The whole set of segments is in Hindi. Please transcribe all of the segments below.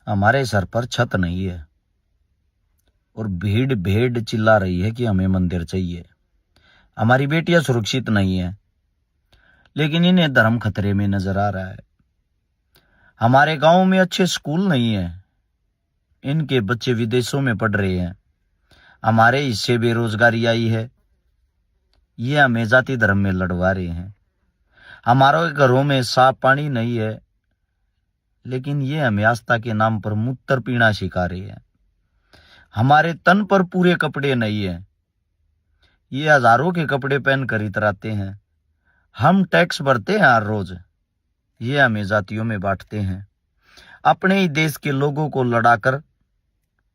हमारे सर पर छत नहीं है और भीड़ भेड़ चिल्ला रही है कि हमें मंदिर चाहिए। हमारी बेटियां सुरक्षित नहीं है, लेकिन इन्हें धर्म खतरे में नजर आ रहा है। हमारे गांव में अच्छे स्कूल नहीं है, इनके बच्चे विदेशों में पढ़ रहे हैं। हमारे हिस्से बेरोजगारी आई है, ये हमें जाति धर्म में लड़वा रहे हैं। हमारे घरों में साफ पानी नहीं है, लेकिन ये हमें आस्था के नाम पर मूत्र पीना सिखा रहे हैं। हमारे तन पर पूरे कपड़े नहीं है, ये हजारों के कपड़े पहन कर इतराते हैं। हम टैक्स भरते हैं हर रोज, ये हमें जातियों में बांटते हैं। अपने ही देश के लोगों को लड़ाकर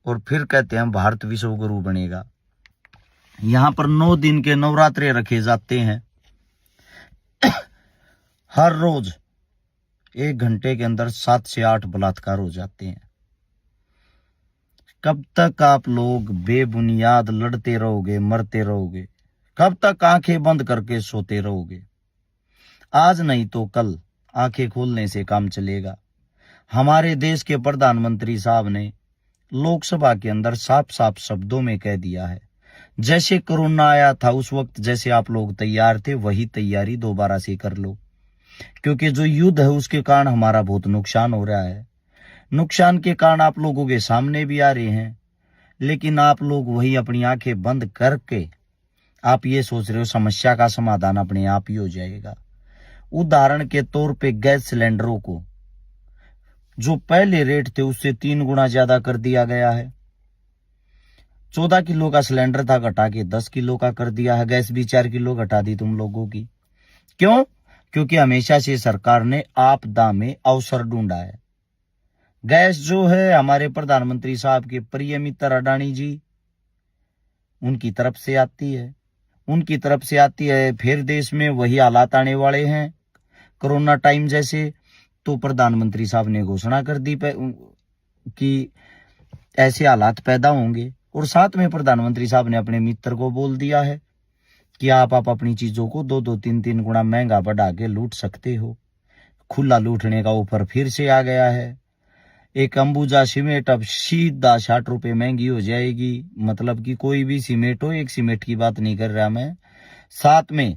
और फिर कहते हैं भारत विश्व गुरु बनेगा। यहाँ पर 9 दिन के नवरात्रे रखे जाते हैं। हर रोज 1 घंटे के अंदर 7 से 8 बलात्कार हो जाते हैं। कब तक आप लोग बेबुनियाद लड़ते रहोगे, मरते रहोगे? कब तक आंखें बंद करके सोते रहोगे? आज नहीं तो कल आंखें खोलने से काम चलेगा। हमारे देश के प्रधानमंत्री साहब ने लोकसभा के अंदर साफ साफ शब्दों में कह दिया है, जैसे कोरोना आया था उस वक्त जैसे आप लोग तैयार थे, वही तैयारी दोबारा से कर लो, क्योंकि जो युद्ध है उसके कारण हमारा बहुत नुकसान हो रहा है। नुकसान के कारण आप लोगों के सामने भी आ रहे हैं, लेकिन आप लोग वही अपनी आंखें बंद करके आप ये सोच रहे हो समस्या का समाधान अपने आप ही हो जाएगा। उदाहरण के तौर पे गैस सिलेंडरों को जो पहले रेट थे उससे 3 गुना ज्यादा कर दिया गया है। 14 किलो का सिलेंडर था, घटा के 10 किलो का कर दिया है। गैस भी 4 किलो घटा दी तुम लोगों की। क्यों? क्योंकि हमेशा से सरकार ने आपदा में अवसर ढूंढा है। गैस जो है हमारे प्रधानमंत्री साहब के प्रिय मित्र अडानी जी, उनकी तरफ से आती है, उनकी तरफ से आती है। फिर देश में वही हालात आने वाले हैं कोरोना टाइम जैसे। तो प्रधानमंत्री साहब ने घोषणा कर दी कि ऐसे हालात पैदा होंगे, और साथ में प्रधानमंत्री साहब ने अपने मित्र को बोल दिया है कि आप अपनी चीजों को 2-2, 3-3 गुना महंगा बढ़ा के लूट सकते हो। खुला लूटने का ऑफर फिर से आ गया है। एक अंबुजा सीमेंट अब सीधा 60 रुपए महंगी हो जाएगी। मतलब कि कोई भी सीमेंट हो, एक सीमेंट की बात नहीं कर रहा मैं। साथ में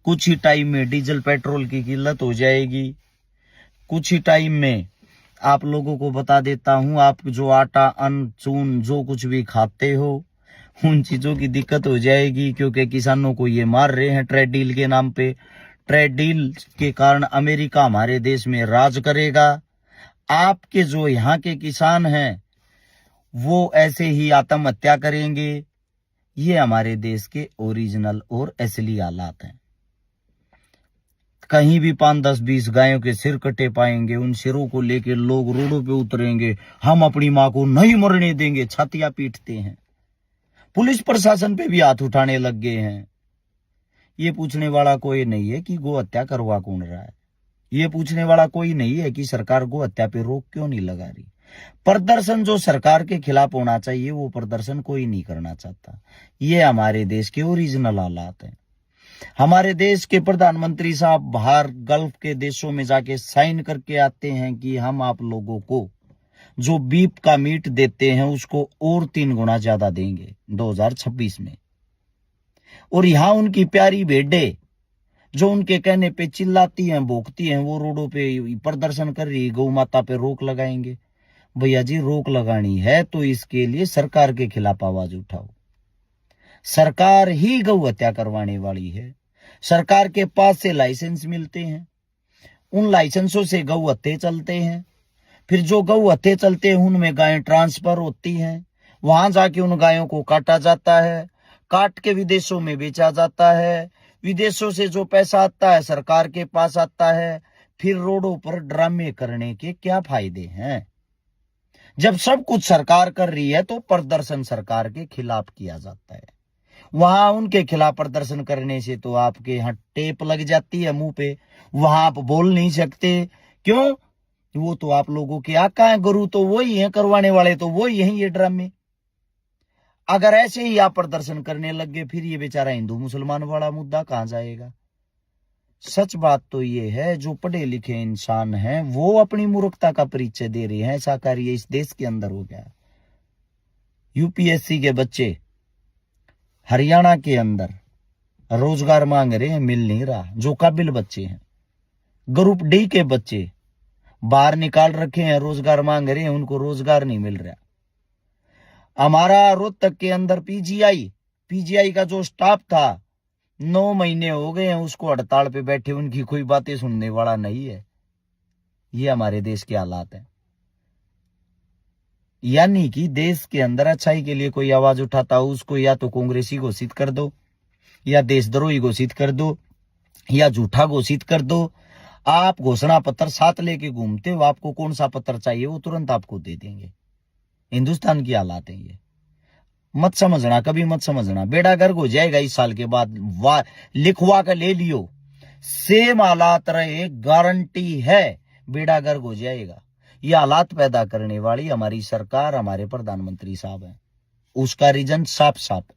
कुछ ही टाइम में डीजल पेट्रोल की किल्लत हो जाएगी। कुछ ही टाइम में आप लोगों को बता देता हूं, आप जो आटा, अन्न, चून जो कुछ भी खाते हो उन चीजों की दिक्कत हो जाएगी, क्योंकि किसानों को ये मार रहे हैं ट्रेड डील के नाम पे। ट्रेड डील के कारण अमेरिका हमारे देश में राज करेगा। आपके जो यहाँ के किसान हैं वो ऐसे ही आत्महत्या करेंगे। ये हमारे देश के ओरिजिनल और असली हालात हैं। कहीं भी 5, 10, 20 गायों के सिर कटे पाएंगे। उन सिरों को लेके लोग रोडों पे उतरेंगे, हम अपनी माँ को नहीं मरने देंगे, छातियां पीटते हैं। पुलिस प्रशासन पे भी हाथ उठाने लग गए हैं। ये पूछने वाला कोई नहीं है कि गो हत्या करवा कौन रहा है। ये पूछने वाला कोई नहीं है कि सरकार गो हत्या पे रोक क्यों नहीं लगा रही। प्रदर्शन जो सरकार के खिलाफ होना चाहिए वो प्रदर्शन कोई नहीं करना चाहता। ये हमारे देश के ओरिजिनल हालात हैं। हमारे देश के प्रधानमंत्री साहब बाहर गल्फ के देशों में जाके साइन करके आते हैं कि हम आप लोगों को जो बीफ का मीट देते हैं उसको और 3 गुना ज्यादा देंगे 2026 में। और यहां उनकी प्यारी भेड़ें जो उनके कहने पे चिल्लाती हैं, भोंकती हैं, वो रोडों पे प्रदर्शन कर रही गौ माता पे रोक लगाएंगे। भैया जी, रोक लगानी है तो इसके लिए सरकार के खिलाफ आवाज उठाओ। सरकार ही गौ हत्या करवाने वाली है। सरकार के पास से लाइसेंस मिलते हैं, उन लाइसेंसों से गौ हत्या चलते हैं। फिर जो गौ हत्या चलते हैं उनमें गायें ट्रांसफर होती हैं, वहां जाके उन गायों को काटा जाता है, काट के विदेशों में बेचा जाता है। विदेशों से जो पैसा आता है सरकार के पास आता है। फिर रोडों पर ड्रामे करने के क्या फायदे हैं? जब सब कुछ सरकार कर रही है तो प्रदर्शन सरकार के खिलाफ किया जाता है। वहां उनके खिलाफ प्रदर्शन करने से तो आपके यहाँ टेप लग जाती है मुंह पे, वहां आप बोल नहीं सकते। क्यों? वो तो आप लोगों के आका है, गुरु तो वही है, करवाने वाले तो वही हैं ये ड्रामे। अगर ऐसे ही आप प्रदर्शन करने लग गए फिर ये बेचारा हिंदू मुसलमान वाला मुद्दा कहां जाएगा? सच बात तो ये है, जो पढ़े लिखे इंसान हैं वो अपनी मूर्खता का परिचय दे रहे हैं। ऐसा कार्य इस देश के अंदर हो गया। यूपीएससी के बच्चे हरियाणा के अंदर रोजगार मांग रहे हैं, मिल नहीं रहा। जो काबिल बच्चे हैं, ग्रुप डी के बच्चे बाहर निकाल रखे हैं, रोजगार मांग रहे हैं, उनको रोजगार नहीं मिल रहा। हमारा रोहतक के अंदर पीजीआई का जो स्टाफ था 9 महीने हो गए हैं उसको हड़ताल पे बैठे, उनकी कोई बातें सुनने वाला नहीं है। ये हमारे देश के हालात हैं। यानी कि देश के अंदर अच्छाई के लिए कोई आवाज उठाता हो उसको या तो कांग्रेसी घोषित कर दो, या देशद्रोही घोषित कर दो, या झूठा घोषित कर दो। आप घोषणा पत्र साथ लेके घूमते हो, आपको कौन सा पत्र चाहिए वो तुरंत आपको दे देंगे। हिंदुस्तान की हालात है ये। मत समझना, कभी मत समझना, बेड़ा गर्क हो जाएगा इस साल के बाद। लिखवा कर ले लियो, सेम हालात रहे, गारंटी है बेड़ा गर्क हो जाएगा। ये हालात पैदा करने वाली हमारी सरकार, हमारे प्रधानमंत्री साहब हैं। उसका रीजन साफ साफ है।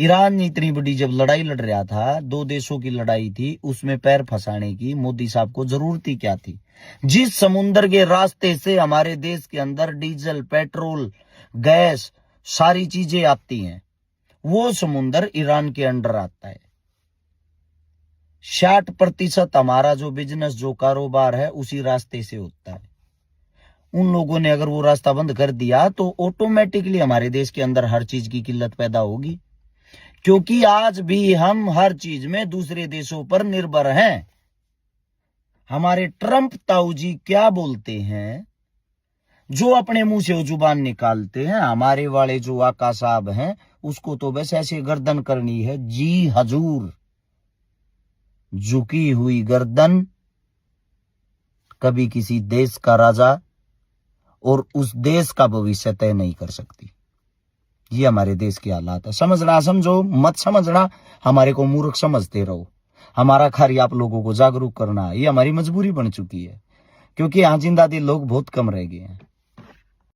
ईरान इतनी बड़ी जब लड़ाई लड़ रहा था, 2 देशों की लड़ाई थी, उसमें पैर फंसाने की मोदी साहब को जरूरत ही क्या थी? जिस समुद्र के रास्ते से हमारे देश के अंदर डीजल, पेट्रोल, गैस सारी चीजें आती हैं, वो समुद्र ईरान के अंडर आता है। 60% हमारा जो बिजनेस, जो कारोबार है उसी रास्ते से होता है। उन लोगों ने अगर वो रास्ता बंद कर दिया तो ऑटोमेटिकली हमारे देश के अंदर हर चीज की किल्लत पैदा होगी, क्योंकि आज भी हम हर चीज में दूसरे देशों पर निर्भर हैं। हमारे ट्रंप ताऊ जी क्या बोलते हैं, जो अपने मुंह से वो जुबान निकालते हैं, हमारे वाले जो आका साहब हैं उसको तो बस ऐसे गर्दन करनी है, जी हजूर। झुकी हुई गर्दन कभी किसी देश का राजा और उस देश का भविष्य तय नहीं कर सकती। ये हमारे देश के हालात है। समझना समझो, मत समझना हमारे को मूर्ख समझते रहो। हमारा कार्य आप लोगों को जागरूक करना, ये हमारी मजबूरी बन चुकी है, क्योंकि यहाँ जिंदा दिल लोग बहुत कम रह गए हैं।